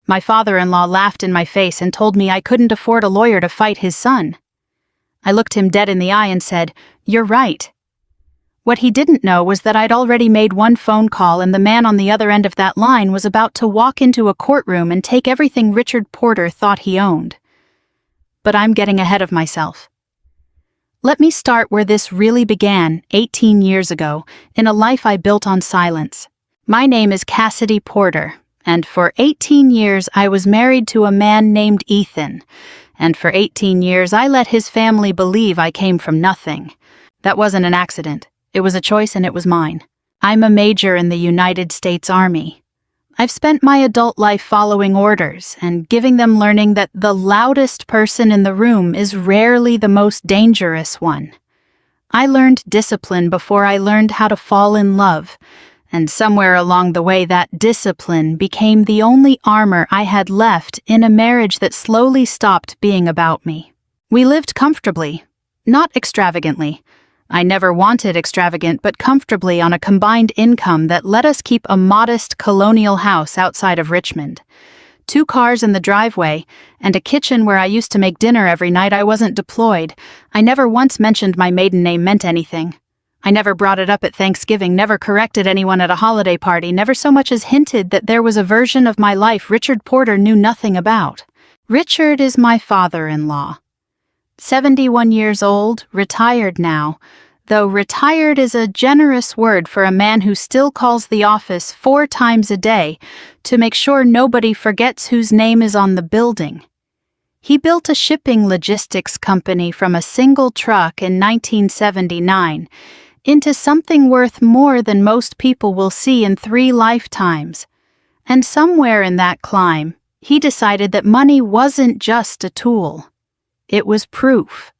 My father-in-law laughed in my face and told me I couldn't afford a lawyer to fight his son. I looked him dead in the eye and said, "You're right." What he didn't know was that I'd already made one phone call and the man on the other end of that line was about to walk into a courtroom and take everything Richard Porter thought he owned. But I'm getting ahead of myself. Let me start where this really began, 18 years ago, in a life I built on silence. My name is Cassidy Porter, and for 18 years I was married to a man named Ethan, and for 18 years I let his family believe I came from nothing. That wasn't an accident. It was a choice and it was mine. I'm a major in the United States Army. I've spent my adult life following orders and giving them learning that the loudest person in the room is rarely the most dangerous one. I learned discipline before I learned how to fall in love, and somewhere along the way that discipline became the only armor I had left in a marriage that slowly stopped being about me. We lived comfortably, not extravagantly. I never wanted extravagant, but comfortably on a combined income that let us keep a modest colonial house outside of Richmond. 2 cars in the driveway, and a kitchen where I used to make dinner every night I wasn't deployed. I never once mentioned my maiden name meant anything. I never brought it up at Thanksgiving, never corrected anyone at a holiday party, never so much as hinted that there was a version of my life Richard Porter knew nothing about. Richard is my father-in-law. 71 years old, retired now, though retired is a generous word for a man who still calls the office 4 times a day to make sure nobody forgets whose name is on the building. He built a shipping logistics company from a single truck in 1979 into something worth more than most people will see in 3 lifetimes. And somewhere in that climb, he decided that money wasn't just a tool. It was proof.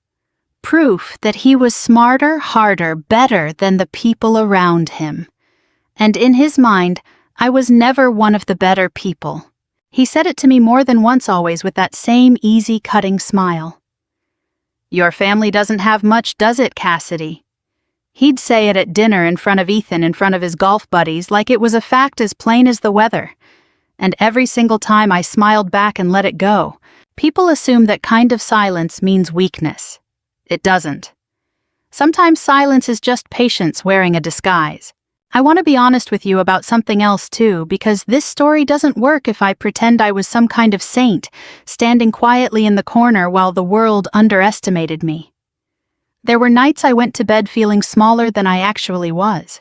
Proof that he was smarter, harder, better than the people around him. And in his mind, I was never one of the better people. He said it to me more than once, always with that same easy, cutting smile. "Your family doesn't have much, does it, Cassidy?" He'd say it at dinner in front of Ethan, in front of his golf buddies, like it was a fact as plain as the weather. And every single time I smiled back and let it go. People assume that kind of silence means weakness. It doesn't. Sometimes silence is just patience wearing a disguise. I want to be honest with you about something else too, because this story doesn't work if I pretend I was some kind of saint, standing quietly in the corner while the world underestimated me. There were nights I went to bed feeling smaller than I actually was.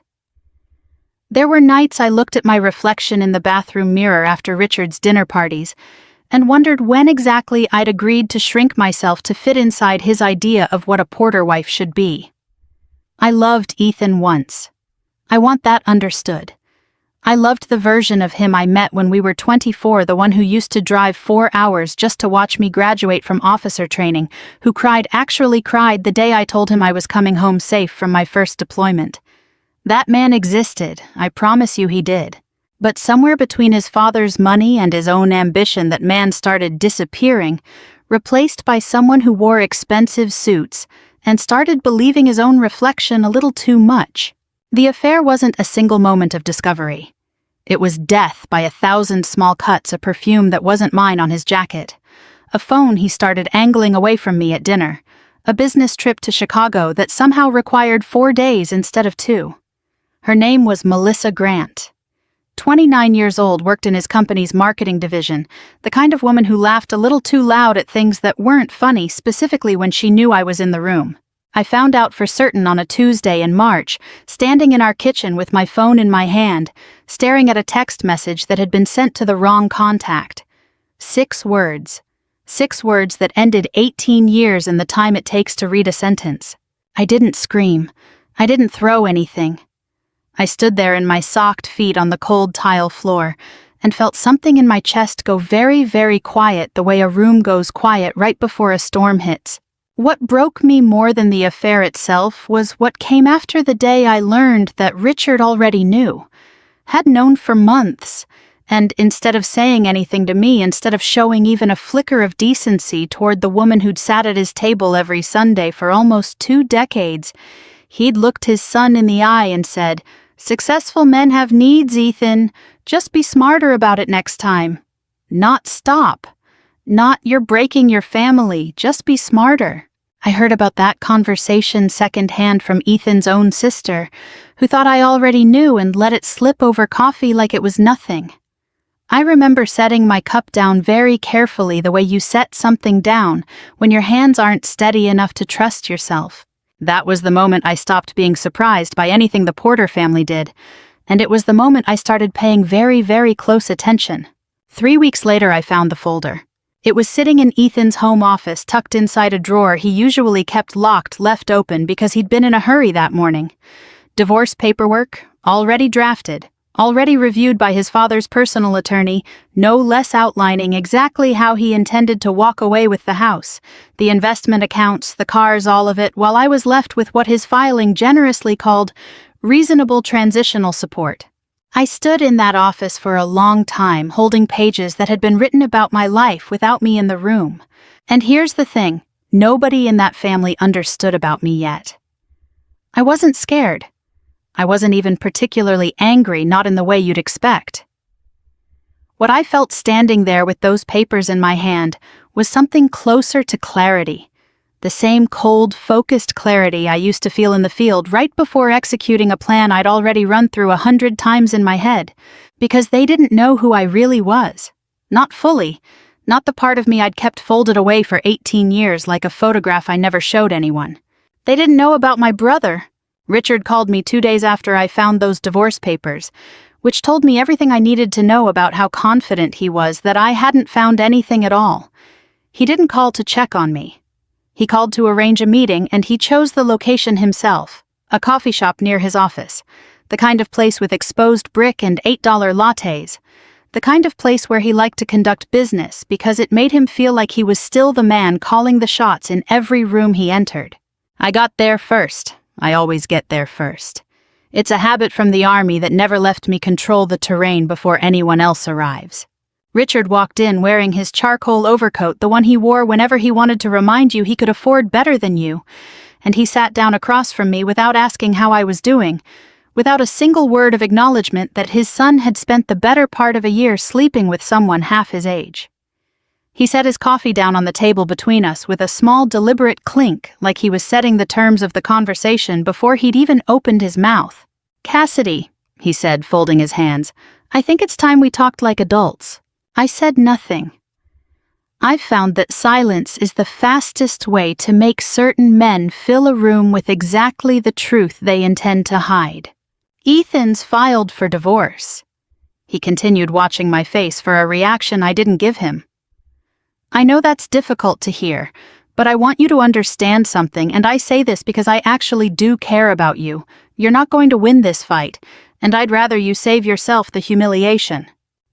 There were nights I looked at my reflection in the bathroom mirror after Richard's dinner parties and wondered when exactly I'd agreed to shrink myself to fit inside his idea of what a Porter wife should be. I loved Ethan once. I want that understood. I loved the version of him I met when we were 24, the one who used to drive 4 hours just to watch me graduate from officer training, who actually cried the day I told him I was coming home safe from my first deployment. That man existed, I promise you he did. But somewhere between his father's money and his own ambition, that man started disappearing, replaced by someone who wore expensive suits and started believing his own reflection a little too much. The affair wasn't a single moment of discovery. It was death by 1,000 small cuts, a perfume that wasn't mine on his jacket, a phone he started angling away from me at dinner, a business trip to Chicago that somehow required 4 days instead of 2. Her name was Melissa Grant. 29 years old, worked in his company's marketing division, the kind of woman who laughed a little too loud at things that weren't funny, specifically when she knew I was in the room. I found out for certain on a Tuesday in March, standing in our kitchen with my phone in my hand, staring at a text message that had been sent to the wrong contact. 6 words. 6 words that ended 18 years in the time it takes to read a sentence. I didn't scream. I didn't throw anything. I stood there in my socked feet on the cold tile floor and felt something in my chest go very, very quiet, the way a room goes quiet right before a storm hits. What broke me more than the affair itself was what came after the day I learned that Richard already knew, had known for months, and instead of saying anything to me, instead of showing even a flicker of decency toward the woman who'd sat at his table every Sunday for almost 2 decades, he'd looked his son in the eye and said, "Successful men have needs, Ethan. Just be smarter about it next time." Not stop. Not you're breaking your family, just be smarter. I heard about that conversation secondhand from Ethan's own sister, who thought I already knew and let it slip over coffee like it was nothing. I remember setting my cup down very carefully the way you set something down when your hands aren't steady enough to trust yourself. That was the moment I stopped being surprised by anything the Porter family did, and it was the moment I started paying very, very close attention. 3 weeks later, I found the folder. It was sitting in Ethan's home office, tucked inside a drawer he usually kept locked, left open because he'd been in a hurry that morning. Divorce paperwork, already drafted, already reviewed by his father's personal attorney, no less outlining exactly how he intended to walk away with the house, the investment accounts, the cars, all of it, while I was left with what his filing generously called reasonable transitional support. I stood in that office for a long time, holding pages that had been written about my life without me in the room. And here's the thing, nobody in that family understood about me yet. I wasn't scared. I wasn't even particularly angry, not in the way you'd expect. What I felt standing there with those papers in my hand was something closer to clarity. The same cold, focused clarity I used to feel in the field right before executing a plan I'd already run through 100 times in my head, because they didn't know who I really was. Not fully, not the part of me I'd kept folded away for 18 years like a photograph I never showed anyone. They didn't know about my brother. Richard called me 2 days after I found those divorce papers, which told me everything I needed to know about how confident he was that I hadn't found anything at all. He didn't call to check on me. He called to arrange a meeting, and he chose the location himself, a coffee shop near his office, the kind of place with exposed brick and $8 lattes, the kind of place where he liked to conduct business because it made him feel like he was still the man calling the shots in every room he entered. I got there first. I always get there first. It's a habit from the army that never left me control the terrain before anyone else arrives. Richard walked in wearing his charcoal overcoat, the one he wore whenever he wanted to remind you he could afford better than you, and he sat down across from me without asking how I was doing, without a single word of acknowledgement that his son had spent the better part of a year sleeping with someone half his age. He set his coffee down on the table between us with a small, deliberate clink, like he was setting the terms of the conversation before he'd even opened his mouth. "Cassidy," he said, folding his hands, "I think it's time we talked like adults." I said nothing. I've found that silence is the fastest way to make certain men fill a room with exactly the truth they intend to hide. Ethan's filed for divorce. He continued watching my face for a reaction I didn't give him. I know that's difficult to hear, but I want you to understand something, and I say this because I actually do care about you. You're not going to win this fight, and I'd rather you save yourself the humiliation.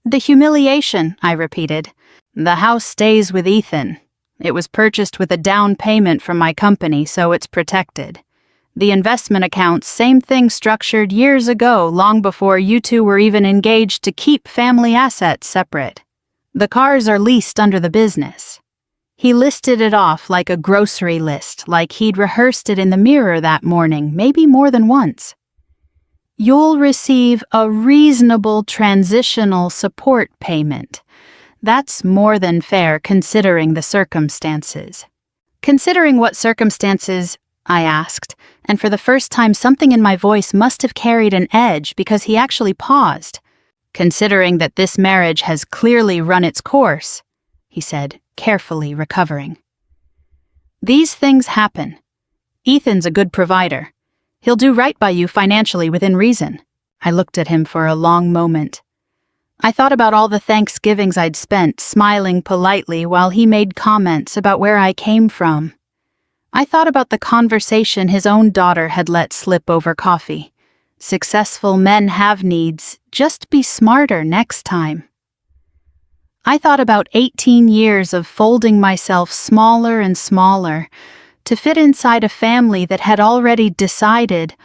"The humiliation," I repeated. "The house stays with Ethan. It was purchased with a down payment from my company, so it's protected. The investment accounts, same thing, structured years ago, long before you two were even engaged to keep family assets separate. The cars are leased under the business." He listed it off like a grocery list, like he'd rehearsed it in the mirror that morning, maybe more than once. "You'll receive a reasonable transitional support payment. That's more than fair considering the circumstances." "Considering what circumstances?" I asked, and for the first time something in my voice must have carried an edge because he actually paused. "Considering that this marriage has clearly run its course," he said, carefully recovering. "These things happen. Ethan's a good provider. He'll do right by you financially within reason." I looked at him for a long moment. I thought about all the Thanksgivings I'd spent smiling politely while he made comments about where I came from. I thought about the conversation his own daughter had let slip over coffee. Successful men have needs, just be smarter next time. I thought about 18 years of folding myself smaller and smaller to fit inside a family that had already decided,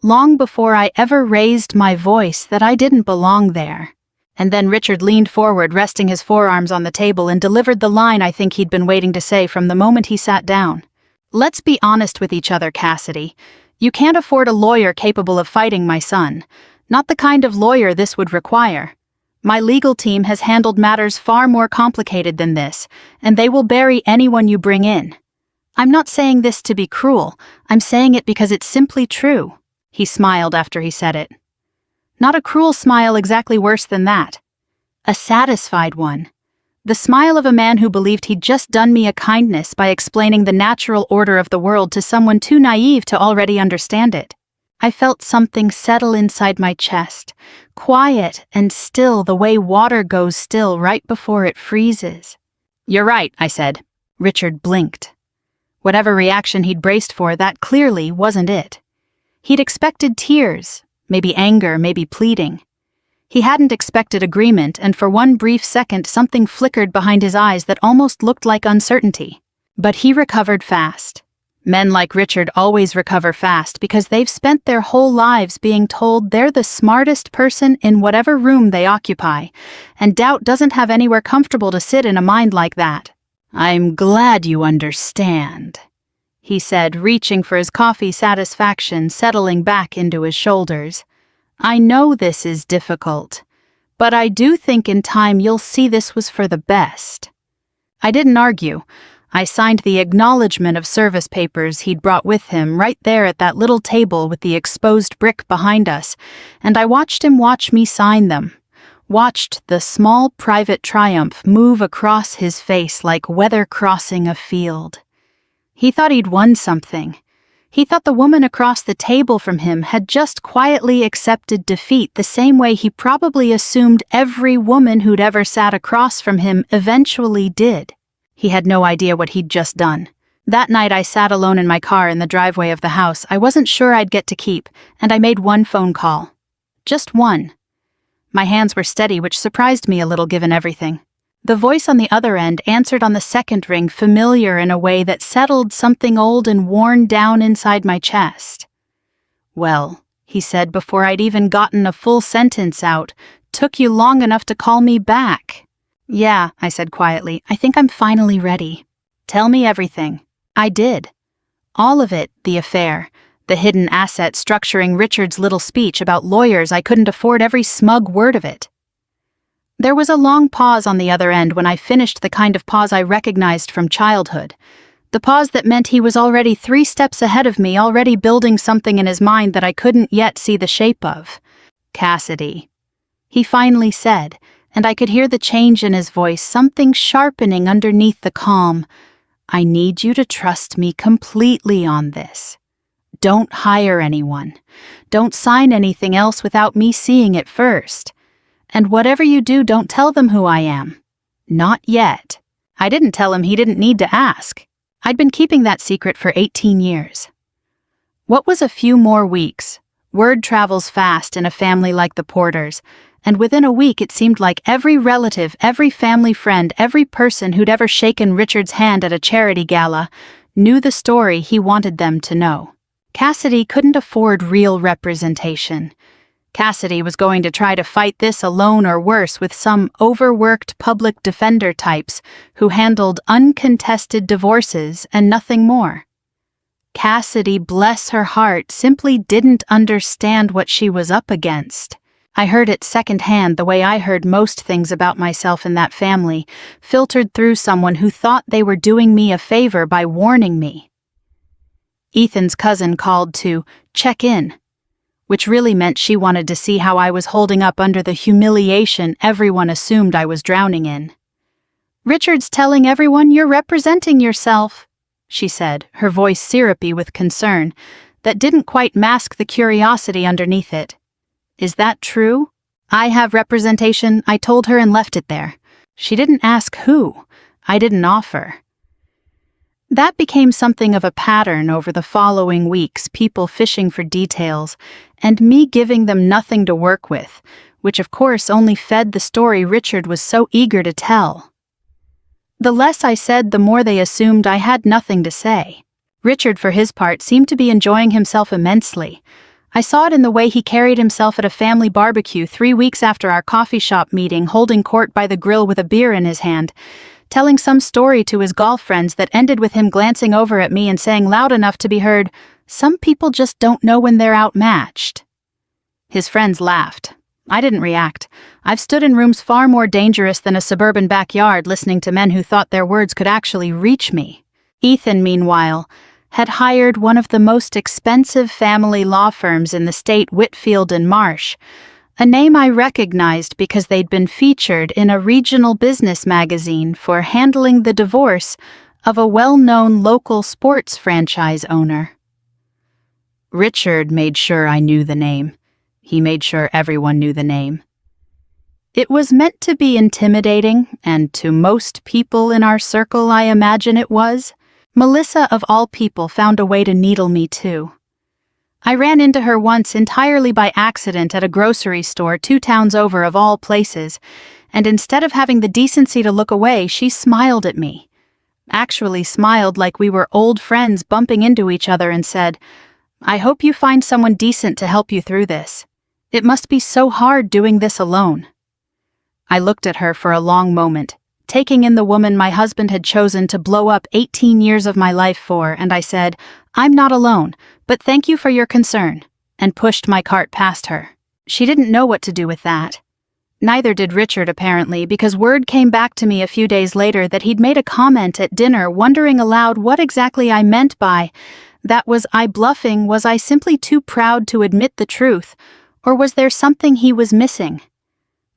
long before I ever raised my voice, that I didn't belong there. And then Richard leaned forward, resting his forearms on the table, and delivered the line I think he'd been waiting to say from the moment he sat down. "Let's be honest with each other, Cassidy. You can't afford a lawyer capable of fighting my son. Not the kind of lawyer this would require. My legal team has handled matters far more complicated than this, and they will bury anyone you bring in. I'm not saying this to be cruel, I'm saying it because it's simply true." He smiled after he said it. Not a cruel smile, exactly worse than that. A satisfied one. The smile of a man who believed he'd just done me a kindness by explaining the natural order of the world to someone too naive to already understand it. I felt something settle inside my chest, quiet and still the way water goes still right before it freezes. "You're right," I said. Richard blinked. Whatever reaction he'd braced for, that clearly wasn't it. He'd expected tears, maybe anger, maybe pleading. He hadn't expected agreement, and for one brief second something flickered behind his eyes that almost looked like uncertainty. But he recovered fast. Men like Richard always recover fast because they've spent their whole lives being told they're the smartest person in whatever room they occupy, and doubt doesn't have anywhere comfortable to sit in a mind like that. "I'm glad you understand," he said, reaching for his coffee, satisfaction settling back into his shoulders. "I know this is difficult, but I do think in time you'll see this was for the best." I didn't argue. I signed the acknowledgement of service papers he'd brought with him right there at that little table with the exposed brick behind us, and I watched him watch me sign them. Watched the small private triumph move across his face like weather crossing a field. He thought he'd won something. He thought the woman across the table from him had just quietly accepted defeat the same way he probably assumed every woman who'd ever sat across from him eventually did. He had no idea what he'd just done. That night I sat alone in my car in the driveway of the house I wasn't sure I'd get to keep, and I made one phone call. Just one. My hands were steady, which surprised me a little given everything. The voice on the other end answered on the second ring, familiar in a way that settled something old and worn down inside my chest. "Well," he said before I'd even gotten a full sentence out, "took you long enough to call me back." "Yeah," I said quietly, "I think I'm finally ready." "Tell me everything." I did. All of it, the affair, the hidden asset structuring Richard's little speech about lawyers I couldn't afford every smug word of it. There was a long pause on the other end when I finished, the kind of pause I recognized from childhood. The pause that meant he was already 3 steps ahead of me, already building something in his mind that I couldn't yet see the shape of. "Cassidy," he finally said, and I could hear the change in his voice, something sharpening underneath the calm. "I need you to trust me completely on this. Don't hire anyone. Don't sign anything else without me seeing it first. And whatever you do, don't tell them who I am. Not yet." I didn't tell him he didn't need to ask. I'd been keeping that secret for 18 years. What was a few more weeks? Word travels fast in a family like the Porters, and within a week it seemed like every relative, every family friend, every person who'd ever shaken Richard's hand at a charity gala knew the story he wanted them to know. Cassidy couldn't afford real representation. Cassidy was going to try to fight this alone, or worse, with some overworked public defender types who handled uncontested divorces and nothing more. Cassidy, bless her heart, simply didn't understand what she was up against. I heard it secondhand, the way I heard most things about myself in that family, filtered through someone who thought they were doing me a favor by warning me. Ethan's cousin called to check in, which really meant she wanted to see how I was holding up under the humiliation everyone assumed I was drowning in. "Richard's telling everyone you're representing yourself," she said, her voice syrupy with concern that didn't quite mask the curiosity underneath it. "Is that true?" "I have representation," I told her, and left it there. She didn't ask who. I didn't offer. That became something of a pattern over the following weeks, people fishing for details, and me giving them nothing to work with, which of course only fed the story Richard was so eager to tell. The less I said, the more they assumed I had nothing to say. Richard, for his part, seemed to be enjoying himself immensely. I saw it in the way he carried himself at a family barbecue 3 weeks after our coffee shop meeting, holding court by the grill with a beer in his hand, telling some story to his golf friends that ended with him glancing over at me and saying loud enough to be heard, "Some people just don't know when they're outmatched." His friends laughed. I didn't react. I've stood in rooms far more dangerous than a suburban backyard listening to men who thought their words could actually reach me. Ethan, meanwhile, had hired one of the most expensive family law firms in the state, Whitfield and Marsh, a name I recognized because they'd been featured in a regional business magazine for handling the divorce of a well-known local sports franchise owner. Richard made sure I knew the name. He made sure everyone knew the name. It was meant to be intimidating, and to most people in our circle, I imagine it was. Melissa, of all people, found a way to needle me too. I ran into her once entirely by accident at a grocery store 2 towns over, of all places, and instead of having the decency to look away, she smiled at me. Actually smiled like we were old friends bumping into each other, and said, "I hope you find someone decent to help you through this. It must be so hard doing this alone." I looked at her for a long moment, taking in the woman my husband had chosen to blow up 18 years of my life for, and I said, "I'm not alone, but thank you for your concern," and pushed my cart past her. She didn't know what to do with that. Neither did Richard, apparently, because word came back to me a few days later that he'd made a comment at dinner wondering aloud what exactly I meant by, that was I bluffing, was I simply too proud to admit the truth, or was there something he was missing?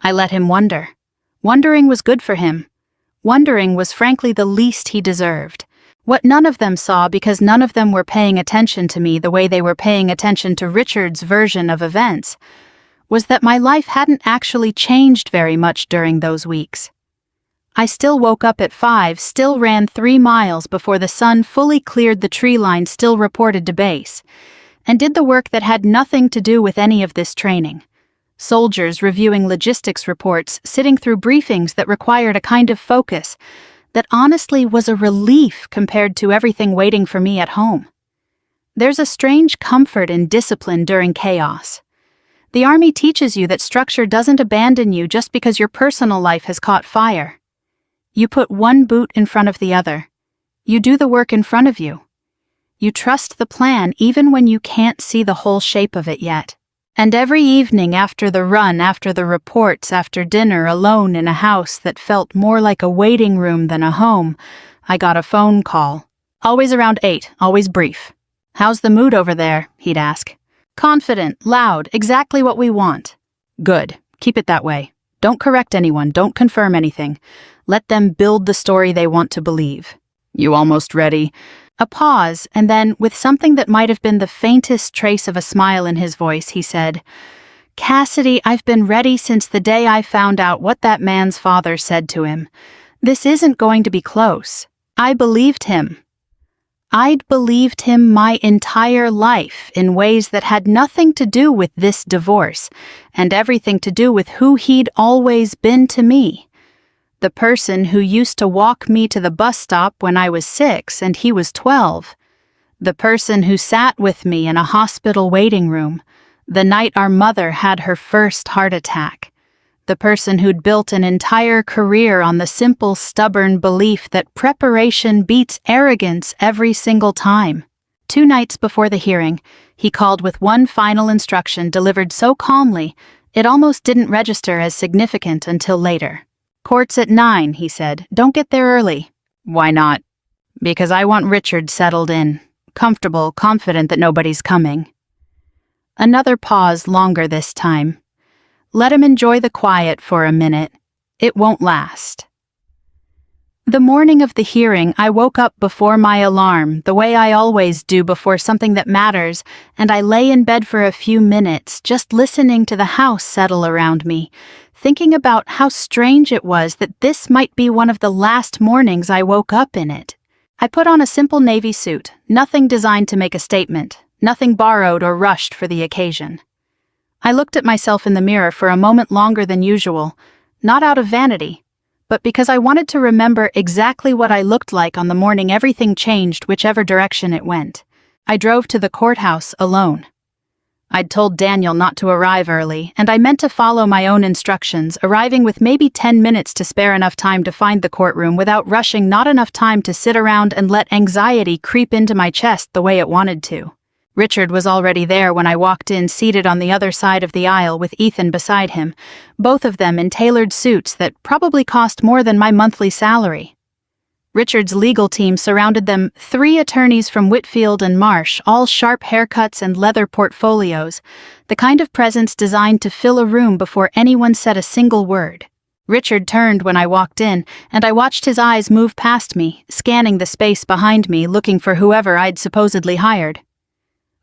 I let him wonder. Wondering was good for him. Wondering was frankly the least he deserved. What none of them saw, because none of them were paying attention to me the way they were paying attention to Richard's version of events, was that my life hadn't actually changed very much during those weeks. I still woke up at 5, still ran 3 miles before the sun fully cleared the tree line still reported to base, and did the work that had nothing to do with any of this training. Soldiers reviewing logistics reports, sitting through briefings that required a kind of focus that honestly was a relief compared to everything waiting for me at home. There's a strange comfort in discipline during chaos. The Army teaches you that structure doesn't abandon you just because your personal life has caught fire. You put one boot in front of the other. You do the work in front of you. You trust the plan even when you can't see the whole shape of it yet. And every evening after the run, after the reports, after dinner, alone in a house that felt more like a waiting room than a home, I got a phone call. Always around 8, always brief. "How's the mood over there?" he'd ask. "Confident, loud, exactly what we want." "Good. Keep it that way. Don't correct anyone, don't confirm anything. Let them build the story they want to believe." "You almost ready?" A pause, and then, with something that might have been the faintest trace of a smile in his voice, he said, "Cassidy, I've been ready since the day I found out what that man's father said to him. This isn't going to be close." I believed him. I'd believed him my entire life in ways that had nothing to do with this divorce, and everything to do with who he'd always been to me. The person who used to walk me to the bus stop when I was 6 and he was 12. The person who sat with me in a hospital waiting room the night our mother had her first heart attack. The person who'd built an entire career on the simple, stubborn belief that preparation beats arrogance every single time. 2 nights before the hearing, he called with one final instruction delivered so calmly it almost didn't register as significant until later. "Court's at 9, he said. "Don't get there early." "Why not?" "Because I want Richard settled in, comfortable, confident that nobody's coming." Another pause, longer this time. Let him enjoy the quiet for a minute. It won't last. The morning of the hearing, I woke up before my alarm, the way I always do before something that matters, and I lay in bed for a few minutes, just listening to the house settle around me, thinking about how strange it was that this might be one of the last mornings I woke up in it. I put on a simple navy suit, nothing designed to make a statement, nothing borrowed or rushed for the occasion. I looked at myself in the mirror for a moment longer than usual, not out of vanity, but because I wanted to remember exactly what I looked like on the morning everything changed, whichever direction it went. I drove to the courthouse alone. I'd told Daniel not to arrive early, and I meant to follow my own instructions, arriving with maybe 10 minutes to spare enough time to find the courtroom without rushing, not enough time to sit around and let anxiety creep into my chest the way it wanted to. Richard was already there when I walked in, seated on the other side of the aisle with Ethan beside him, both of them in tailored suits that probably cost more than my monthly salary. Richard's legal team surrounded them, 3 attorneys from Whitfield and Marsh, all sharp haircuts and leather portfolios, the kind of presence designed to fill a room before anyone said a single word. Richard turned when I walked in, and I watched his eyes move past me, scanning the space behind me, looking for whoever I'd supposedly hired.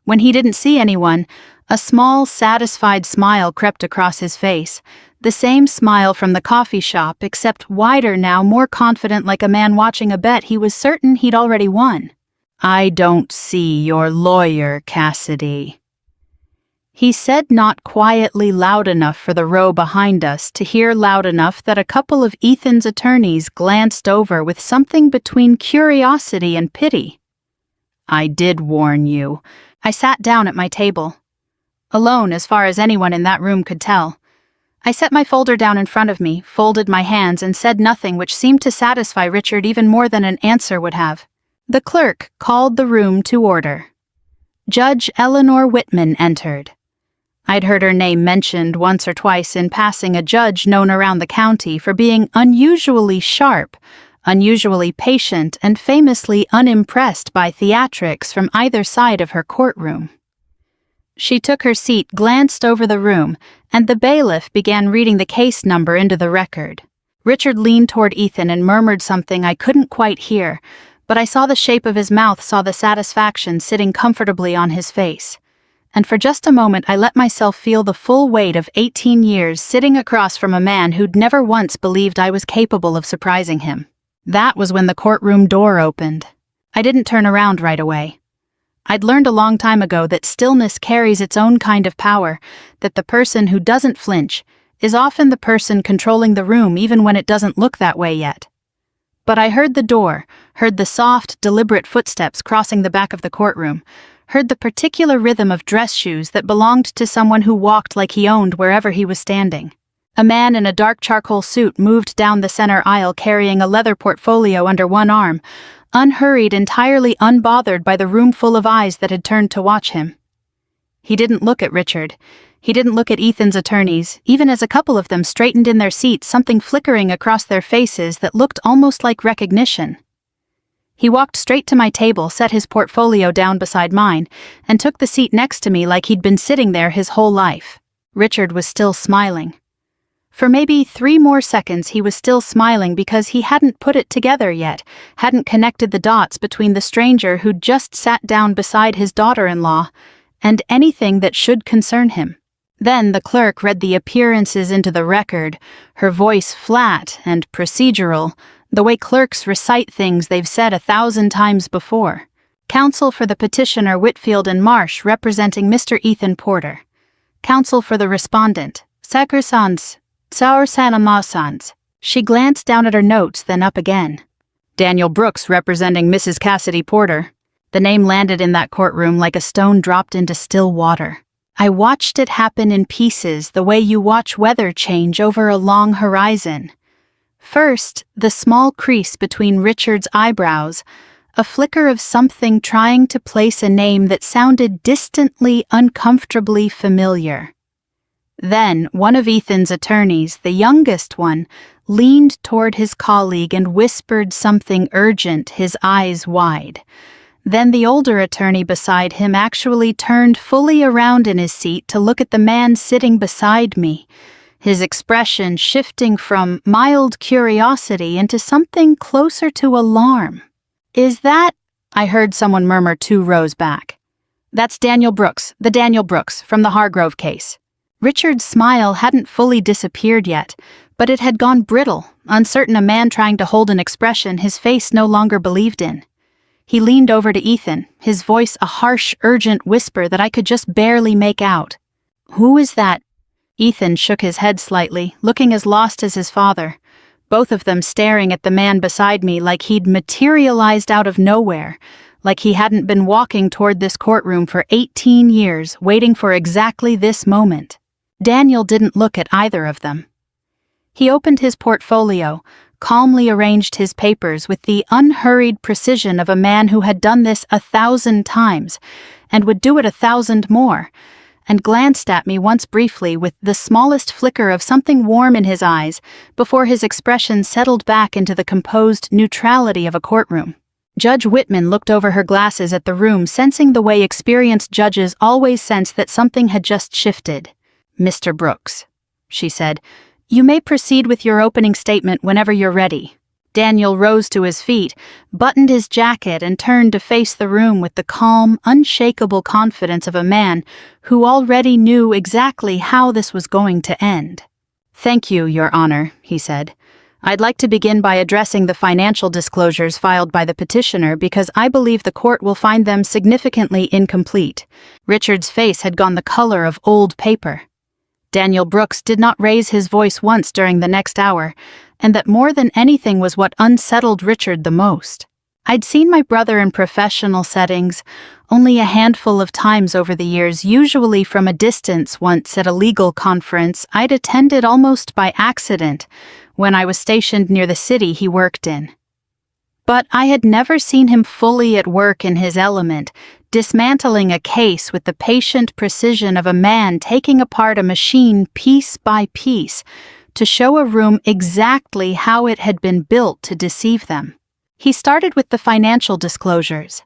When he didn't see anyone, a small, satisfied smile crept across his face, the same smile from the coffee shop, except wider now, more confident, like a man watching a bet he was certain he'd already won. "I don't see your lawyer, Cassidy," he said, not quietly loud enough for the row behind us to hear loud enough that a couple of Ethan's attorneys glanced over with something between curiosity and pity. "I did warn you." I sat down at my table. Alone as far as anyone in that room could tell. I set my folder down in front of me, folded my hands, and said nothing, which seemed to satisfy Richard even more than an answer would have. The clerk called the room to order. Judge Eleanor Whitman entered. I'd heard her name mentioned once or twice in passing, a judge known around the county for being unusually sharp, unusually patient, and famously unimpressed by theatrics from either side of her courtroom. She took her seat, glanced over the room, and the bailiff began reading the case number into the record. Richard leaned toward Ethan and murmured something I couldn't quite hear, but I saw the shape of his mouth, saw the satisfaction sitting comfortably on his face. And for just a moment I let myself feel the full weight of 18 years sitting across from a man who'd never once believed I was capable of surprising him. That was when the courtroom door opened. I didn't turn around right away. I'd learned a long time ago that stillness carries its own kind of power, that the person who doesn't flinch is often the person controlling the room even when it doesn't look that way yet. But I heard the door, heard the soft, deliberate footsteps crossing the back of the courtroom, heard the particular rhythm of dress shoes that belonged to someone who walked like he owned wherever he was standing. A man in a dark charcoal suit moved down the center aisle carrying a leather portfolio under one arm, unhurried, entirely unbothered by the room full of eyes that had turned to watch him. He didn't look at Richard. He didn't look at Ethan's attorneys, even as a couple of them straightened in their seats, something flickering across their faces that looked almost like recognition. He walked straight to my table, set his portfolio down beside mine, and took the seat next to me like he'd been sitting there his whole life. Richard was still smiling. For maybe 3 more seconds he was still smiling because he hadn't put it together yet, hadn't connected the dots between the stranger who'd just sat down beside his daughter-in-law and anything that should concern him. Then the clerk read the appearances into the record, her voice flat and procedural, the way clerks recite things they've said 1,000 times before. Counsel for the petitioner Whitfield and Marsh representing Mr. Ethan Porter. Counsel for the respondent, Sacrosands, Sauersanamausans. She glanced down at her notes, then up again. Daniel Brooks representing Mrs. Cassidy Porter. The name landed in that courtroom like a stone dropped into still water. I watched it happen in pieces, the way you watch weather change over a long horizon. First, the small crease between Richard's eyebrows, a flicker of something trying to place a name that sounded distantly, uncomfortably familiar. Then, one of Ethan's attorneys, the youngest one, leaned toward his colleague and whispered something urgent, his eyes wide. Then the older attorney beside him actually turned fully around in his seat to look at the man sitting beside me, his expression shifting from mild curiosity into something closer to alarm. "Is that?" I heard someone murmur 2 rows back. "That's Daniel Brooks, the Daniel Brooks, from the Hargrove case." Richard's smile hadn't fully disappeared yet, but it had gone brittle, uncertain, a man trying to hold an expression his face no longer believed in. He leaned over to Ethan, his voice a harsh, urgent whisper that I could just barely make out. "Who is that?" Ethan shook his head slightly, looking as lost as his father, both of them staring at the man beside me like he'd materialized out of nowhere, like he hadn't been walking toward this courtroom for 18 years, waiting for exactly this moment. Daniel didn't look at either of them. He opened his portfolio, calmly arranged his papers with the unhurried precision of a man who had done this 1,000 times, and would do it 1,000 more, and glanced at me once briefly with the smallest flicker of something warm in his eyes before his expression settled back into the composed neutrality of a courtroom. Judge Whitman looked over her glasses at the room, sensing the way experienced judges always sense that something had just shifted. "Mr. Brooks," she said, "you may proceed with your opening statement whenever you're ready." Daniel rose to his feet, buttoned his jacket, and turned to face the room with the calm, unshakable confidence of a man who already knew exactly how this was going to end. "Thank you, Your Honor," he said. "I'd like to begin by addressing the financial disclosures filed by the petitioner because I believe the court will find them significantly incomplete." Richard's face had gone the color of old paper. Daniel Brooks did not raise his voice once during the next hour, and that more than anything was what unsettled Richard the most. I'd seen my brother in professional settings only a handful of times over the years, usually from a distance. Once at a legal conference I'd attended almost by accident when I was stationed near the city he worked in. But I had never seen him fully at work in his element, dismantling a case with the patient precision of a man taking apart a machine piece by piece to show a room exactly how it had been built to deceive them. He started with the financial disclosures.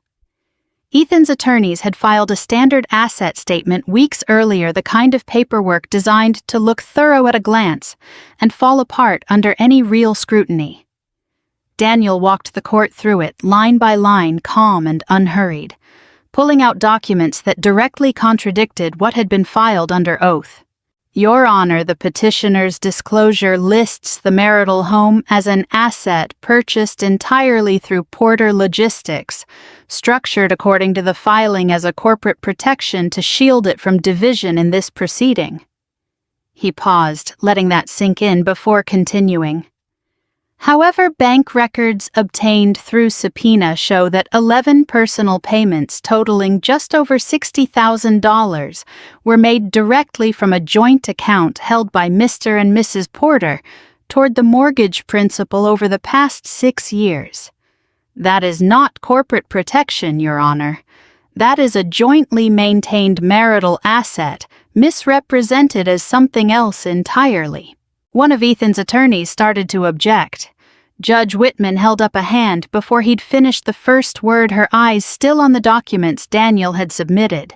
Ethan's attorneys had filed a standard asset statement weeks earlier, the kind of paperwork designed to look thorough at a glance and fall apart under any real scrutiny. Daniel walked the court through it, line by line, calm and unhurried, pulling out documents that directly contradicted what had been filed under oath. "Your Honor, the petitioner's disclosure lists the marital home as an asset purchased entirely through Porter Logistics, structured according to the filing as a corporate protection to shield it from division in this proceeding." He paused, letting that sink in before continuing. "However, bank records obtained through subpoena show that 11 personal payments totaling just over $60,000 were made directly from a joint account held by Mr. and Mrs. Porter toward the mortgage principal over the past 6 years. That is not corporate protection, Your Honor. That is a jointly maintained marital asset, misrepresented as something else entirely." One of Ethan's attorneys started to object. Judge Whitman held up a hand before he'd finished the first word, her eyes still on the documents Daniel had submitted.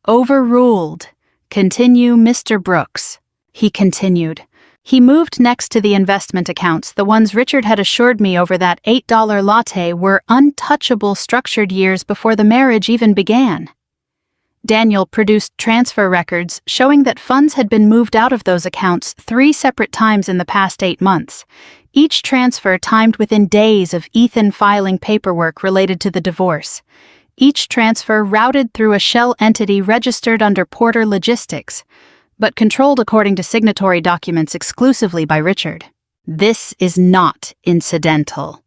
"Overruled. Continue, Mr. Brooks," he continued. He moved next to the investment accounts, the ones Richard had assured me over that $8 latte were untouchable, structured years before the marriage even began. Daniel produced transfer records showing that funds had been moved out of those accounts 3 separate times in the past 8 months, each transfer timed within days of Ethan filing paperwork related to the divorce, each transfer routed through a shell entity registered under Porter Logistics, but controlled according to signatory documents exclusively by Richard. "This is not incidental,"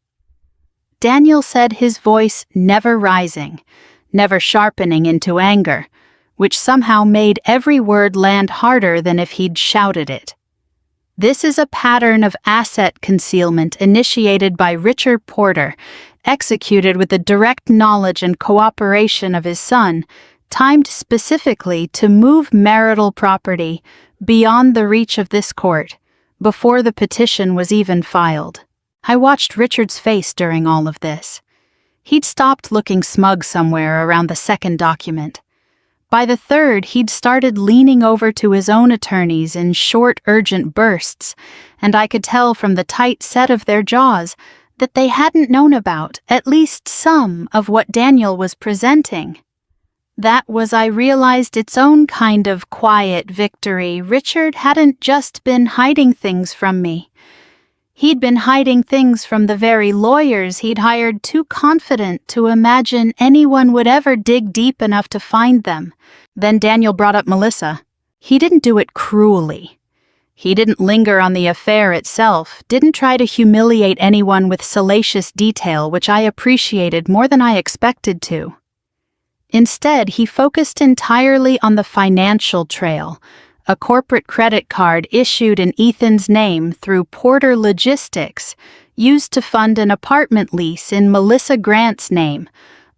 Daniel said, his voice never rising, never sharpening into anger, which somehow made every word land harder than if he'd shouted it. "This is a pattern of asset concealment initiated by Richard Porter, executed with the direct knowledge and cooperation of his son, timed specifically to move marital property beyond the reach of this court, before the petition was even filed." I watched Richard's face during all of this. He'd stopped looking smug somewhere around the second document. By the third, he'd started leaning over to his own attorneys in short, urgent bursts, and I could tell from the tight set of their jaws that they hadn't known about at least some of what Daniel was presenting. That was, I realized, its own kind of quiet victory. Richard hadn't just been hiding things from me. He'd been hiding things from the very lawyers he'd hired, too confident to imagine anyone would ever dig deep enough to find them. Then Daniel brought up Melissa. He didn't do it cruelly. He didn't linger on the affair itself, didn't try to humiliate anyone with salacious detail, which I appreciated more than I expected to. Instead, he focused entirely on the financial trail, a corporate credit card issued in Ethan's name through Porter Logistics, used to fund an apartment lease in Melissa Grant's name,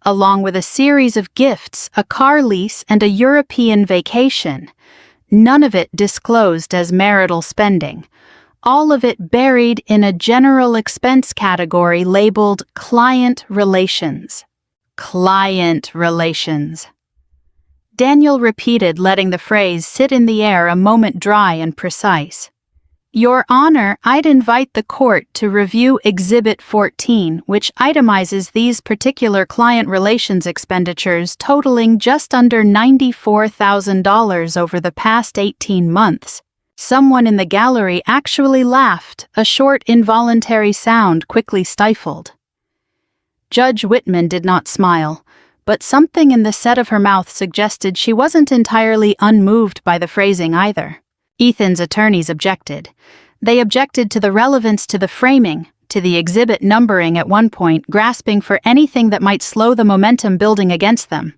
along with a series of gifts, a car lease, and a European vacation. None of it disclosed as marital spending. All of it buried in a general expense category labeled client relations. Client relations. Daniel repeated, letting the phrase sit in the air a moment dry and precise. Your Honor, I'd invite the court to review Exhibit 14, which itemizes these particular client relations expenditures totaling just under $94,000 over the past 18 months. Someone in the gallery actually laughed, a short involuntary sound quickly stifled. Judge Whitman did not smile, but something in the set of her mouth suggested she wasn't entirely unmoved by the phrasing either. Ethan's attorneys objected. They objected to the relevance to the framing, to the exhibit numbering at one point, grasping for anything that might slow the momentum building against them.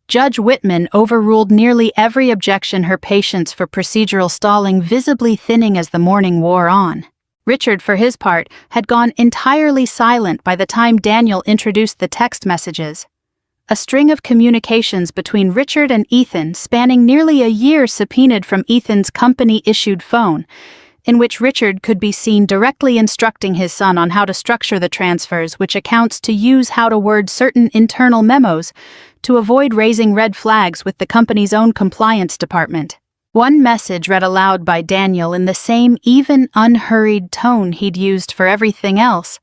Judge Whitman overruled nearly every objection, her patience for procedural stalling visibly thinning as the morning wore on. Richard, for his part, had gone entirely silent by the time Daniel introduced the text messages. A string of communications between Richard and Ethan spanning nearly a year subpoenaed from Ethan's company-issued phone, in which Richard could be seen directly instructing his son on how to structure the transfers, which accounts to use how to word certain internal memos to avoid raising red flags with the company's own compliance department. One message read aloud by Daniel in the same even, unhurried tone he'd used for everything else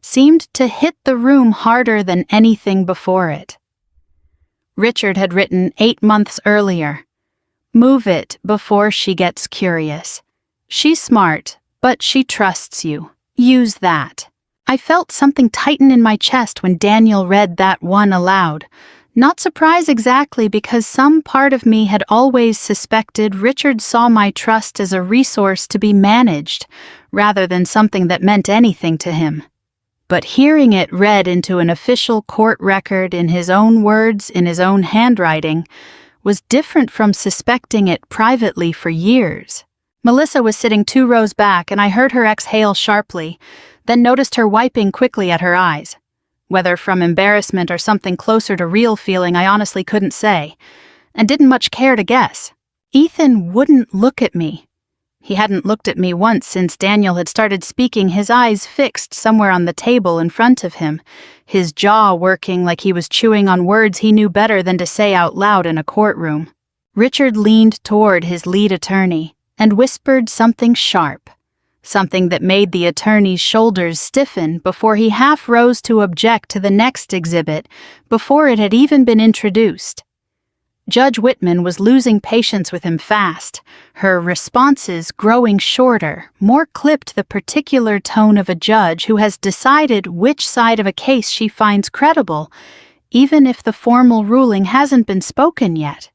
seemed to hit the room harder than anything before it. Richard had written 8 months earlier. Move it before she gets curious. She's smart, but she trusts you. Use that. I felt something tighten in my chest when Daniel read that one aloud. Not surprised exactly, because some part of me had always suspected Richard saw my trust as a resource to be managed, rather than something that meant anything to him. But hearing it read into an official court record in his own words, in his own handwriting, was different from suspecting it privately for years. Melissa was sitting 2 rows back, and I heard her exhale sharply, then noticed her wiping quickly at her eyes. Whether from embarrassment or something closer to real feeling, I honestly couldn't say, and didn't much care to guess. Ethan wouldn't look at me. He hadn't looked at me once since Daniel had started speaking, his eyes fixed somewhere on the table in front of him, his jaw working like he was chewing on words he knew better than to say out loud in a courtroom. Richard leaned toward his lead attorney and whispered something sharp, something that made the attorney's shoulders stiffen before he half rose to object to the next exhibit before it had even been introduced. Judge Whitman was losing patience with him fast, her responses growing shorter, more clipped, the particular tone of a judge who has decided which side of a case she finds credible, even if the formal ruling hasn't been spoken yet.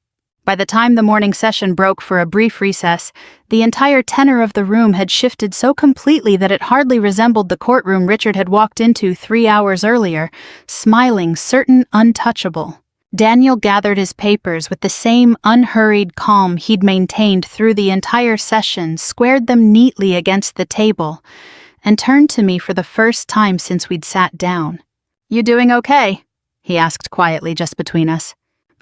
By the time the morning session broke for a brief recess, the entire tenor of the room had shifted so completely that it hardly resembled the courtroom Richard had walked into 3 hours earlier, smiling, certain, untouchable. Daniel gathered his papers with the same unhurried calm he'd maintained through the entire session, squared them neatly against the table, and turned to me for the first time since we'd sat down. "You doing okay?" he asked quietly just between us.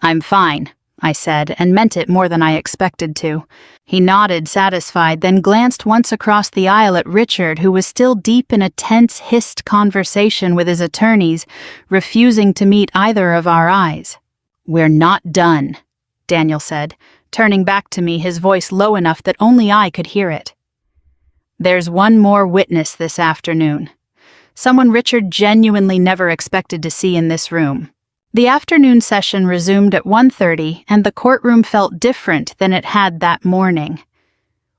"I'm fine," I said, and meant it more than I expected to. He nodded, satisfied, then glanced once across the aisle at Richard, who was still deep in a tense, hissed conversation with his attorneys, refusing to meet either of our eyes. "We're not done," Daniel said, turning back to me, his voice low enough that only I could hear it. "There's one more witness this afternoon. Someone Richard genuinely never expected to see in this room." The afternoon session resumed at 1:30, and the courtroom felt different than it had that morning.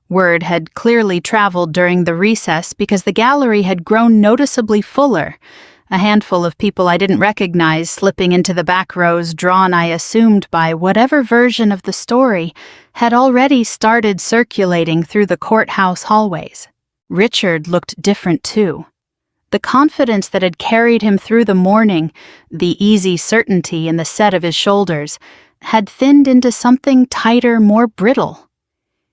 Word had clearly traveled during the recess because the gallery had grown noticeably fuller, a handful of people I didn't recognize slipping into the back rows, drawn, I assumed, by whatever version of the story had already started circulating through the courthouse hallways. Richard looked different too. The confidence that had carried him through the morning, the easy certainty in the set of his shoulders, had thinned into something tighter, more brittle.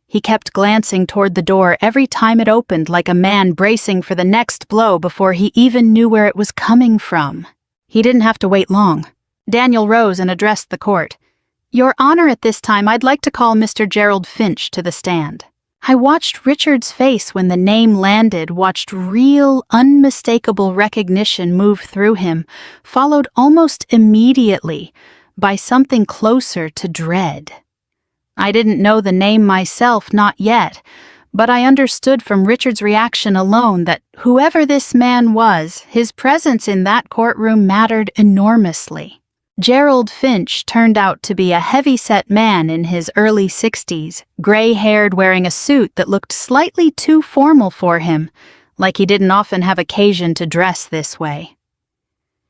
He kept glancing toward the door every time it opened, like a man bracing for the next blow before he even knew where it was coming from. He didn't have to wait long. Daniel rose and addressed the court. "Your Honor, at this time I'd like to call Mr. Gerald Finch to the stand." I watched Richard's face when the name landed, watched real, unmistakable recognition move through him, followed almost immediately by something closer to dread. I didn't know the name myself, not yet, but I understood from Richard's reaction alone that whoever this man was, his presence in that courtroom mattered enormously. Gerald Finch turned out to be a heavy-set man in his early 60s, gray-haired, wearing a suit that looked slightly too formal for him, like he didn't often have occasion to dress this way.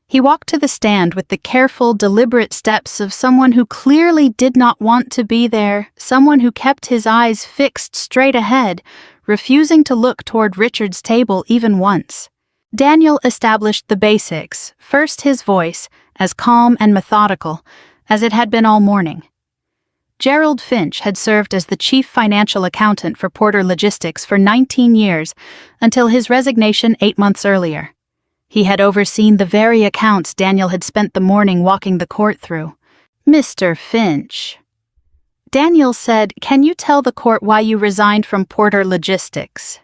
He walked to the stand with the careful, deliberate steps of someone who clearly did not want to be there, someone who kept his eyes fixed straight ahead, refusing to look toward Richard's table even once. Daniel established the basics, first his voice, as calm and methodical as it had been all morning. Gerald Finch had served as the chief financial accountant for Porter Logistics for 19 years until his resignation 8 months earlier. He had overseen the very accounts Daniel had spent the morning walking the court through. "Mr. Finch," Daniel said, "can you tell the court why you resigned from Porter Logistics?"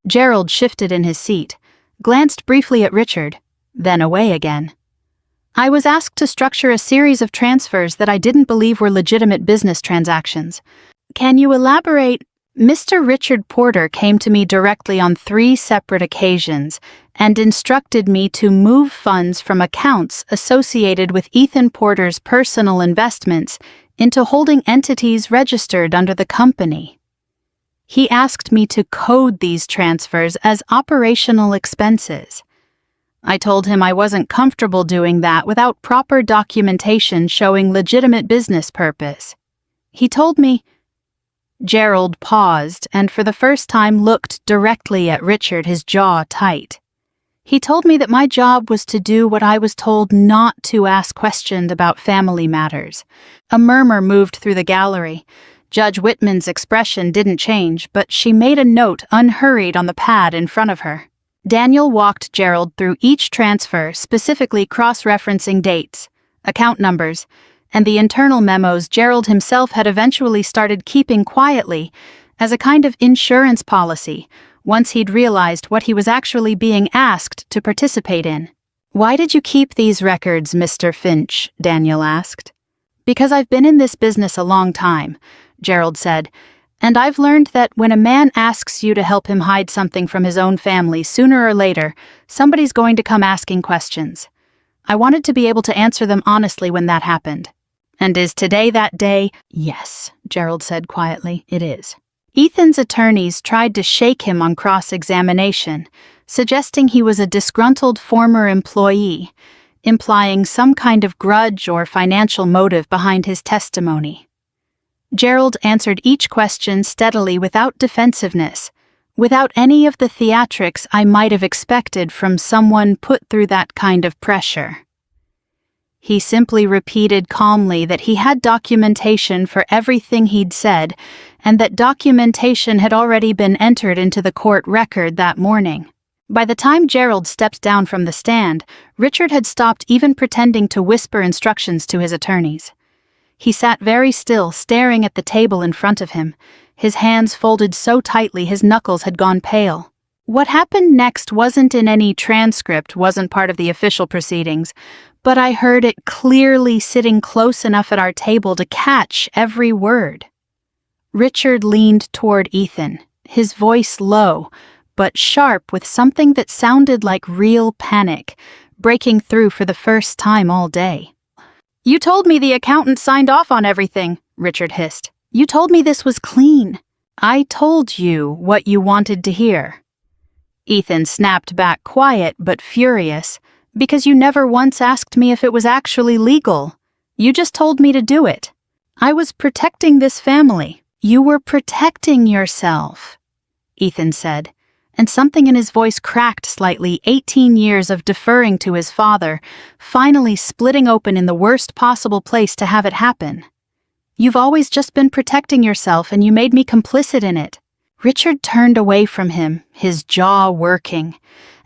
Gerald shifted in his seat, glanced briefly at Richard, then away again. "I was asked to structure a series of transfers that I didn't believe were legitimate business transactions. Can you elaborate?" Mr. Richard Porter came to me directly on 3 separate occasions and instructed me to move funds from accounts associated with Ethan Porter's personal investments into holding entities registered under the company. He asked me to code these transfers as operational expenses. I told him I wasn't comfortable doing that without proper documentation showing legitimate business purpose. He told me. Gerald paused and for the first time looked directly at Richard, his jaw tight. He told me that my job was to do what I was told not to ask questions about family matters. A murmur moved through the gallery. Judge Whitman's expression didn't change, but she made a note unhurried on the pad in front of her. Daniel walked Gerald through each transfer, specifically cross-referencing dates, account numbers, and the internal memos Gerald himself had eventually started keeping quietly as a kind of insurance policy once he'd realized what he was actually being asked to participate in. "Why did you keep these records, Mr. Finch?" Daniel asked. "Because I've been in this business a long time," Gerald said, "and I've learned that when a man asks you to help him hide something from his own family, sooner or later, somebody's going to come asking questions. I wanted to be able to answer them honestly when that happened." "And is today that day?" "Yes," Gerald said quietly, "it is." Ethan's attorneys tried to shake him on cross-examination, suggesting he was a disgruntled former employee, implying some kind of grudge or financial motive behind his testimony. Gerald answered each question steadily without defensiveness, without any of the theatrics I might have expected from someone put through that kind of pressure. He simply repeated calmly that he had documentation for everything he'd said, and that documentation had already been entered into the court record that morning. By the time Gerald stepped down from the stand, Richard had stopped even pretending to whisper instructions to his attorneys. He sat very still, staring at the table in front of him, his hands folded so tightly his knuckles had gone pale. What happened next wasn't in any transcript, wasn't part of the official proceedings, but I heard it clearly sitting close enough at our table to catch every word. Richard leaned toward Ethan, his voice low, but sharp with something that sounded like real panic, breaking through for the first time all day. "You told me the accountant signed off on everything," Richard hissed. "You told me this was clean." "I told you what you wanted to hear." Ethan snapped back, quiet but furious, "because you never once asked me if it was actually legal. You just told me to do it. I was protecting this family." "You were protecting yourself," Ethan said, and something in his voice cracked slightly. 18 years of deferring to his father, finally splitting open in the worst possible place to have it happen. "You've always just been protecting yourself, and you made me complicit in it." Richard turned away from him, his jaw working,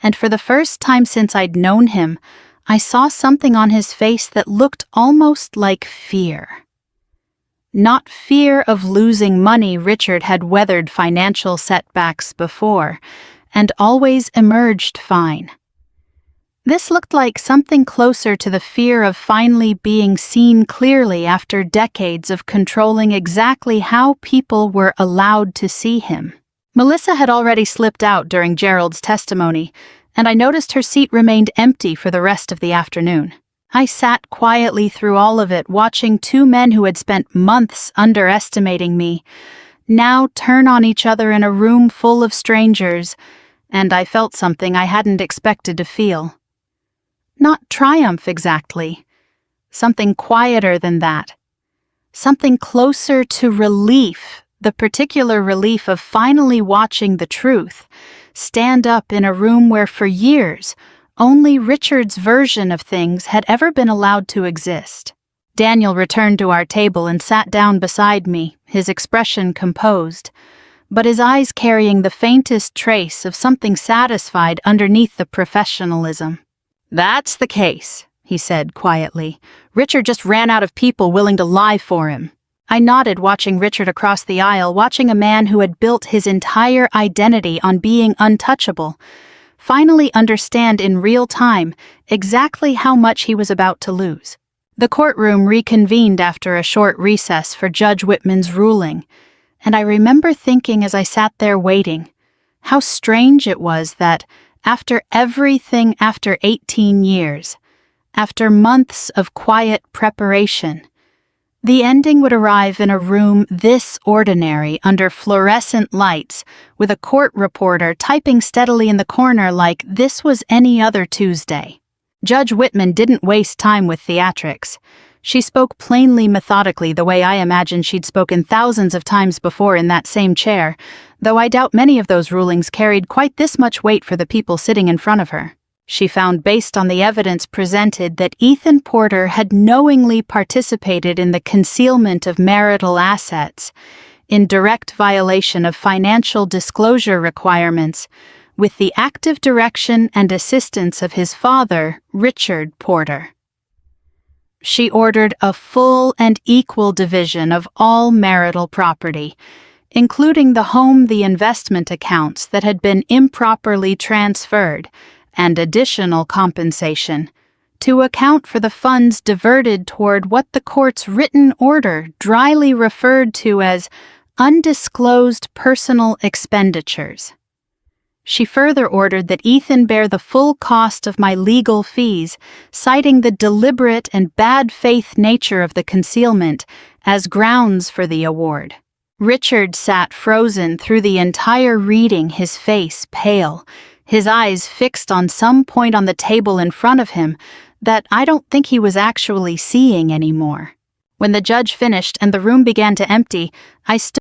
and for the first time since I'd known him, I saw something on his face that looked almost like fear. Not fear of losing money. Richard had weathered financial setbacks before, and always emerged fine. This looked like something closer to the fear of finally being seen clearly after decades of controlling exactly how people were allowed to see him. Melissa had already slipped out during Gerald's testimony, and I noticed her seat remained empty for the rest of the afternoon. I sat quietly through all of it, watching two men who had spent months underestimating me now turn on each other in a room full of strangers, and I felt something I hadn't expected to feel. Not triumph exactly. Something quieter than that. Something closer to relief, the particular relief of finally watching the truth stand up in a room where for years only Richard's version of things had ever been allowed to exist. Daniel returned to our table and sat down beside me, his expression composed, but his eyes carrying the faintest trace of something satisfied underneath the professionalism. "That's the case," he said quietly. "Richard just ran out of people willing to lie for him." I nodded, watching Richard across the aisle, watching a man who had built his entire identity on being untouchable finally understand in real time exactly how much he was about to lose. The courtroom reconvened after a short recess for Judge Whitman's ruling, and I remember thinking as I sat there waiting, how strange it was that after everything, after 18 years, after months of quiet preparation, the ending would arrive in a room this ordinary under fluorescent lights with a court reporter typing steadily in the corner like this was any other Tuesday. Judge Whitman didn't waste time with theatrics. She spoke plainly, methodically, the way I imagined she'd spoken thousands of times before in that same chair, though I doubt many of those rulings carried quite this much weight for the people sitting in front of her. She found, based on the evidence presented, that Ethan Porter had knowingly participated in the concealment of marital assets, in direct violation of financial disclosure requirements, with the active direction and assistance of his father, Richard Porter. She ordered a full and equal division of all marital property, including the home, the investment accounts that had been improperly transferred, and additional compensation, to account for the funds diverted toward what the court's written order dryly referred to as undisclosed personal expenditures. She further ordered that Ethan bear the full cost of my legal fees, citing the deliberate and bad faith nature of the concealment as grounds for the award. Richard sat frozen through the entire reading, his face pale, his eyes fixed on some point on the table in front of him that I don't think he was actually seeing anymore. When the judge finished and the room began to empty, I stood